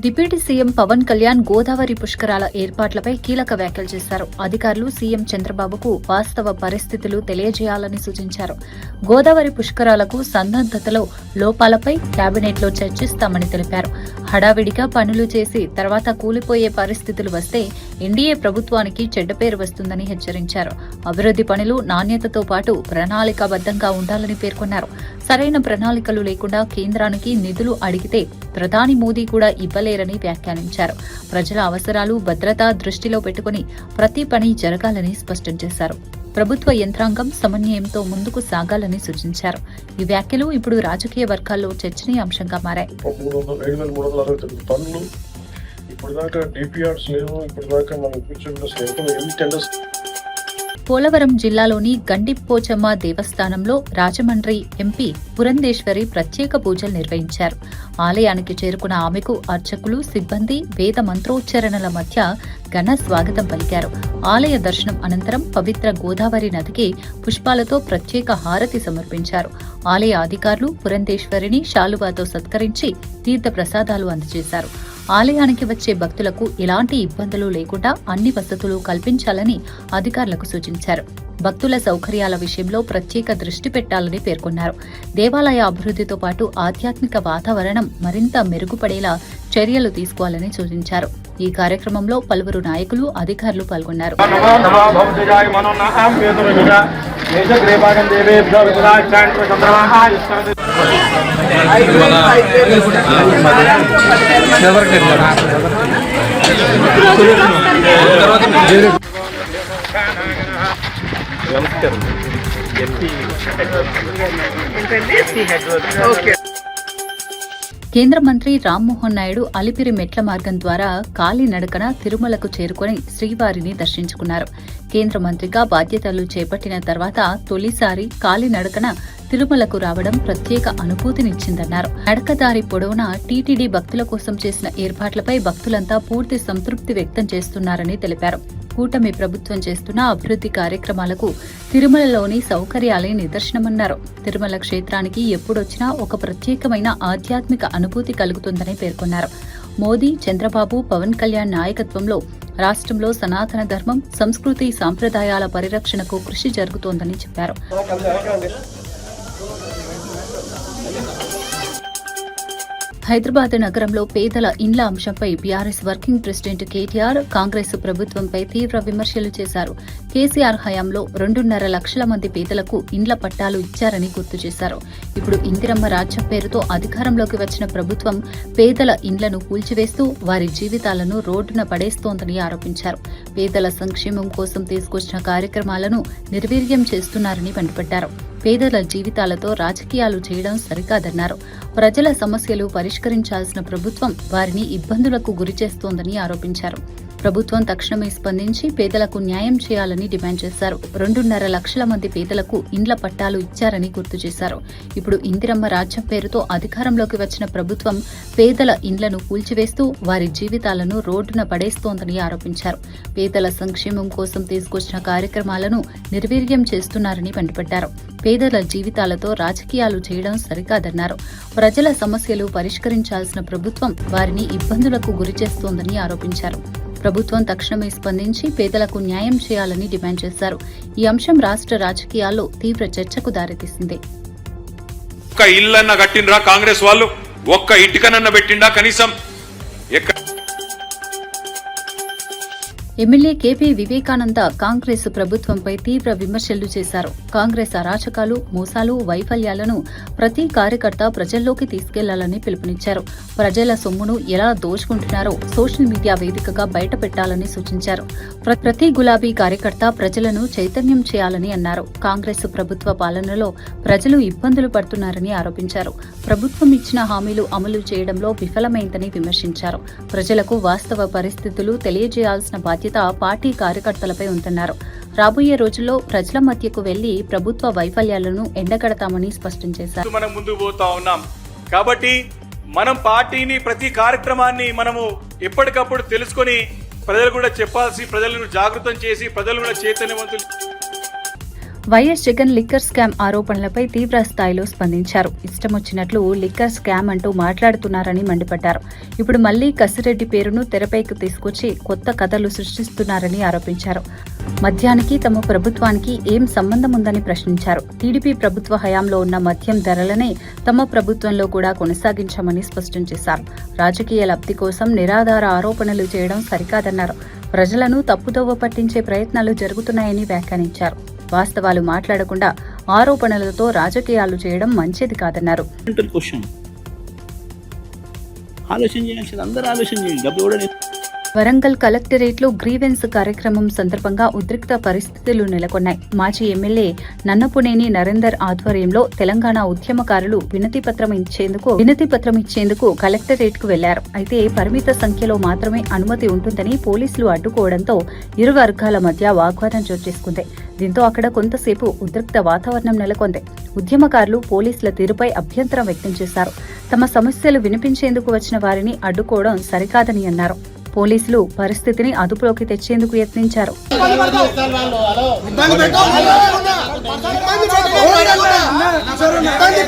Deputy CM Pawan Kalyan Godavari పుష్కరాల ఏర్పాట్లపై కీలక వ్యాఖ్యలు చేశారు. అధికారులు సీఎం చంద్రబాబుకు వాస్తవ పరిస్థితులు తెలియజేయాలని సూచించారు. గోదావరి పుష్కరాలకు సన్నద్దతలో లోపాలపై కేబినెట్లో చర్చిస్తామని తెలిపారు. హడావిడిగా పనులు చేసి తర్వాత కూలిపోయే పరిస్థితులు వస్తే ఎన్డీఏ ప్రభుత్వానికి చెడ్డ పేరు వస్తుందని హెచ్చరించారు. అభివృద్ధి పనులు నాణ్యతతో పాటు ప్రణాళికాబద్ధంగా ఉండాలని పేర్కొన్నారు. సరైన ప్రణాళికలు లేకుండా కేంద్రానికి నిధులు అడిగితే ప్రధాని మోదీ కూడా ఇవ్వలేరని వ్యాఖ్యానించారు. ప్రజల అవసరాలు, భద్రత దృష్టిలో పెట్టుకుని ప్రతి పని జరగాలని స్పష్టం చేశారు. ప్రభుత్వ యంత్రాంగం సమన్వయంతో ముందుకు సాగాలని సూచించారు. ఈ వ్యాఖ్యలు ఇప్పుడు రాజకీయ వర్గాల్లో చర్చనీయాంశంగా మారాయి. పోలవరం జిల్లాలోని గండిపోచమ్మ దేవస్థానంలో రాజమండ్రి ఎంపీ పురంధేశ్వరి ప్రత్యేక పూజలు నిర్వహించారు. ఆలయానికి చేరుకున్న ఆమెకు అర్చకులు, సిబ్బంది వేద మంత్రోచ్చరణల మధ్య ఘన స్వాగతం పలికారు. ఆలయ దర్శనం అనంతరం పవిత్ర గోదావరి నదికి పుష్పాలతో ప్రత్యేక హారతి సమర్పించారు. ఆలయ అధికారులు పురంధేశ్వరిని శాలువాతో సత్కరించి తీర్థ ప్రసాదాలు అందజేశారు. ఆలయానికి వచ్చే భక్తులకు ఎలాంటి ఇబ్బందులు లేకుండా అన్ని వసతులు కల్పించాలని అధికారులకు సూచించారు. భక్తుల సౌకర్యాల విషయంలో ప్రత్యేక దృష్టి పెట్టాలని పేర్కొన్నారు. దేవాలయ అభివృద్ధితో పాటు ఆధ్యాత్మిక వాతావరణం మరింత మెరుగుపడేలా చర్యలు తీసుకోవాలని సూచించారు. ఈ కార్యక్రమంలో పలువురు నాయకులు, అధికారులు పాల్గొన్నారు. కేంద్ర మంత్రి రామ్మోహన్ నాయుడు అలిపిరి మెట్ల మార్గం ద్వారా కాలినడకన తిరుమలకు చేరుకుని శ్రీవారిని దర్శించుకున్నారు. కేంద్ర మంత్రిగా బాధ్యతలు చేపట్టిన తర్వాత తొలిసారి కాలినడకన తిరుమలకు రావడం ప్రత్యేక అనుభూతినిచ్చిందన్నారు. నడకదారి పొడవునా టీటీడీ భక్తుల కోసం చేసిన ఏర్పాట్లపై భక్తులంతా పూర్తి సంతృప్తి వ్యక్తం చేస్తున్నారని తెలిపారు. కూటమి ప్రభుత్వం చేస్తున్న అభివృద్ధి కార్యక్రమాలకు తిరుమలలోని సౌకర్యాలే నిదర్శనమన్నారు. తిరుమల క్షేత్రానికి ఎప్పుడొచ్చినా ఒక ప్రత్యేకమైన ఆధ్యాత్మిక అనుభూతి కలుగుతుందని పేర్కొన్నారు. మోదీ, చంద్రబాబు, పవన్ కళ్యాణ్ నాయకత్వంలో రాష్ట్రంలో సనాతన ధర్మం, సంస్కృతి, సాంప్రదాయాల పరిరక్షణకు కృషి జరుగుతోందని చెప్పారు. హైదరాబాద్ నగరంలో పేదల ఇండ్ల అంశంపై BRS working president KTR Congress ప్రభుత్వంపై తీవ్ర విమర్శలు చేశారు. కేసీఆర్ హయాంలో 2.5 లక్షల మంది పేదలకు ఇండ్ల పట్టాలు ఇచ్చారని గుర్తు చేశారు. ఇప్పుడు ఇందిరమ్మ రాజ్యం పేరుతో అధికారంలోకి వచ్చిన ప్రభుత్వం పేదల ఇండ్లను కూల్చివేస్తూ వారి జీవితాలను రోడ్డున పడేస్తోందని ఆరోపించారు. పేదల సంక్షేమం కోసం తీసుకొచ్చిన కార్యక్రమాలను నిర్వీర్యం చేస్తున్నారని మండిపడ్డారు. పేదల జీవితాలతో రాజకీయాలు చేయడం సరికాదన్నారు. ప్రజల సమస్యలు పరిష్కరించాల్సిన ప్రభుత్వం వారిని ఇబ్బందులకు గురిచేస్తోందని ఆరోపించారు. ప్రభుత్వం తక్షణమే స్పందించి పేదలకు న్యాయం చేయాలని డిమాండ్ చేశారు. 2.5 లక్షల మంది పేదలకు ఇండ్ల పట్టాలు ఇచ్చారని గుర్తు చేశారు. ఇప్పుడు ఇందిరమ్మ రాజ్యం పేరుతో అధికారంలోకి వచ్చిన ప్రభుత్వం పేదల ఇండ్లను కూల్చివేస్తూ వారి జీవితాలను రోడ్డున పడేస్తోందని ఆరోపించారు. పేదల సంక్షేమం కోసం తీసుకొచ్చిన కార్యక్రమాలను నిర్వీర్యం చేస్తున్నారని మండిపడ్డారు. పేదల జీవితాలతో రాజకీయాలు చేయడం సరికాదన్నారు. ప్రజల సమస్యలు పరిష్కరించాల్సిన ప్రభుత్వం వారిని ఇబ్బందులకు గురిచేస్తోందని ఆరోపించారు. ప్రభుత్వం తక్షణమే స్పందించి పేదలకు న్యాయం చేయాలని డిమాండ్ చేశారు. ఈ అంశం రాష్ట్ర రాజకీయాల్లో తీవ్ర చర్చకు దారితీసింది. ఒక్క ఇల్లన్న కట్టినరా కాంగ్రెస్ వాళ్ళు? ఒక్క ఇటుకనన్న పెట్టిండా కనీసం? ఎమ్మెల్యే కేపీ వివేకానంద కాంగ్రెస్ ప్రభుత్వంపై తీవ్ర విమర్శలు చేశారు. కాంగ్రెస్ అరాచకాలు, మోసాలు, వైఫల్యాలను ప్రతి కార్యకర్త ప్రజల్లోకి తీసుకెళ్లాలని పిలుపునిచ్చారు. ప్రజల సొమ్మును ఎలా దోచుకుంటున్నారో సోషల్ మీడియా వేదికగా బయటపెట్టాలని సూచించారు. ప్రతి గులాబీ కార్యకర్త ప్రజలను చైతన్యం చేయాలని అన్నారు. కాంగ్రెస్ ప్రభుత్వ పాలనలో ప్రజలు ఇబ్బందులు పడుతున్నారని ఆరోపించారు. ప్రభుత్వం ఇచ్చిన హామీలు అమలు చేయడంలో విఫలమైందని విమర్శించారు. ప్రజలకు వాస్తవ పరిస్థితులు తెలియజేయాల్సిన బాధ్యత పార్టీ కార్యకర్తలపై ఉందన్నారు. రాబోయే రోజుల్లో ప్రజల మధ్యకు వెళ్లి ప్రభుత్వ వైఫల్యాలను ఎండగడతామని స్పష్టం చేశారు. మనం ముందుకు పోతా ఉన్నాం కాబట్టి మనం పార్టీని ప్రతి కార్యక్రమాన్ని మనము ఎప్పటికప్పుడు తెలుసుకొని ప్రజలు కూడా చెప్పాల్సి, ప్రజలను జాగృతం చేసి ప్రజలు కూడా చైతన్యవంతులు వైఎస్ జగన్ లిక్కర్ స్కామ్ ఆరోపణలపై తీవ్ర స్థాయిలో స్పందించారు. ఇష్టమొచ్చినట్లు లిక్కర్ స్కామ్ అంటూ మాట్లాడుతున్నారని మండిపడ్డారు. ఇప్పుడు మళ్లీ కసిరెడ్డి పేరును తెరపైకి తీసుకొచ్చి కొత్త కథలు సృష్టిస్తున్నారని ఆరోపించారు. మద్యానికి తమ ప్రభుత్వానికి ఏం సంబంధం ఉందని ప్రశ్నించారు. టీడీపీ ప్రభుత్వ హయాంలో ఉన్న మద్యం ధరలనే తమ ప్రభుత్వంలో కూడా కొనసాగించామని స్పష్టం చేశారు. రాజకీయ లబ్ధి కోసం నిరాధార ఆరోపణలు చేయడం సరికాదన్నారు. ప్రజలను తప్పుదోవ పట్టించే ప్రయత్నాలు జరుగుతున్నాయని వ్యాఖ్యానించారు. వాస్తవాలు మాట్లాడకుండా ఆరోపణలతో రాజకీయాలు చేయడం మంచిది కాదన్నారు. వరంగల్ కలెక్టరేట్లో గ్రీవెన్స్ కార్యక్రమం సందర్భంగా ఉద్రిక్త పరిస్థితులు నెలకొన్నాయి. మాజీ ఎమ్మెల్యే నన్నపునేని నరేందర్ ఆధ్వర్యంలో తెలంగాణ ఉద్యమకారులు వినతి పత్రం ఇచ్చేందుకు కలెక్టరేట్కు వెళ్లారు. అయితే పరిమిత సంఖ్యలో మాత్రమే అనుమతి ఉంటుందని పోలీసులు అడ్డుకోవడంతో ఇరు వర్గాల మధ్య వాగ్వాదం చోటు చేసుకుంది. దీంతో అక్కడ కొంతసేపు ఉద్రిక్త వాతావరణం నెలకొంది. ఉద్యమకారులు పోలీసుల తీరుపై అభ్యంతరం వ్యక్తం చేశారు. తమ సమస్యలు వినిపించేందుకు వచ్చిన వారిని అడ్డుకోవడం సరికాదని అన్నారు. పోలీసులు పరిస్థితిని అదుపులోకి తెచ్చేందుకు యత్నించారు. ఇబ్బంది